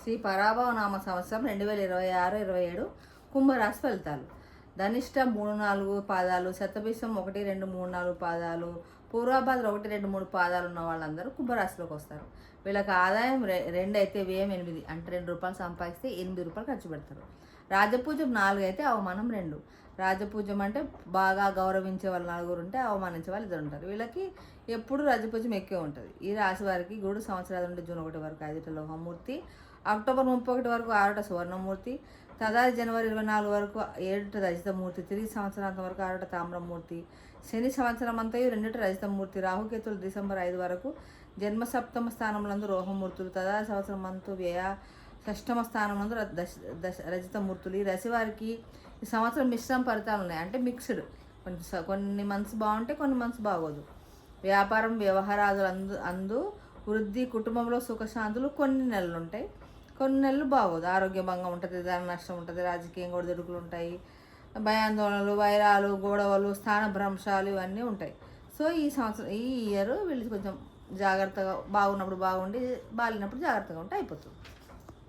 శ్రీ పరాభవ నామ సంవత్సరం 2026-27 కుంభరాశి ఫలితాలు. ధనిష్ట 3-4 పాదాలు, శతభిషం 1, 2, 3, 4 పాదాలు, పూర్వాభాద్ర 1, 2, 3 పాదాలు ఉన్న వాళ్ళందరూ కుంభరాశిలోకి వస్తారు. వీళ్ళకి ఆదాయం 2 అయితే వ్యయం 8, అంటే ₹2 సంపాదిస్తే ₹8 ఖర్చు పెడతారు. రాజపూజం 4 అయితే అవమానం 2. రాజపూజం అంటే బాగా గౌరవించే వాళ్ళు 4 ఉంటే అవమానించే వాళ్ళు 2 ఉంటారు. వీళ్ళకి ఎప్పుడు రాజపూజం ఎక్కువ ఉంటుంది. ఈ రాశి వారికి 3 సంవత్సరాల నుండి జూన్ 1 వరకు 5 లోహమూర్తి, అక్టోబర్ 31 వరకు 6 సువర్ణమూర్తి, తదాది జనవరి 24 వరకు 7 రజితమూర్తి, తిరిగి సంవత్సరాంతం వరకు 6 తామ్రమూర్తి, శని సంవత్సరం అంతయు 2 రజితమూర్తి, రాహుకేతులు డిసెంబర్ 5 వరకు జన్మ సప్తమ స్థానములందు రోహమూర్తులు, తదాది సంవత్సరం అంతు వ్యయ షష్టమ స్థానములందు రజితమూర్తులు. ఈ రాశి వారికి ఈ సంవత్సరం మిశ్రమ ఫలితాలు ఉన్నాయి, అంటే మిక్స్డ్. కొన్ని మంత్స్ బాగుంటే కొన్ని మంత్స్ బాగోదు. వ్యాపారం వ్యవహారాలు అందు వృద్ధి, కుటుంబంలో సుఖశాంతులు కొన్ని నెలలు ఉంటాయి, కొన్ని నెలలు బాగోదు. ఆరోగ్య భంగం ఉంటుంది, ధన నష్టం ఉంటుంది, రాజకీయం ఒడిదుడుకులు ఉంటాయి, భయాందోళనలు, వైరాలు, గొడవలు, స్థాన భ్రంశాలు ఇవన్నీ ఉంటాయి. సో ఈ సంవత్సరం ఈ ఇయర్ వీళ్ళు కొంచెం జాగ్రత్తగా, బాగున్నప్పుడు బాగుండి బాగాలేనప్పుడు జాగ్రత్తగా ఉంటే అయిపోతుంది.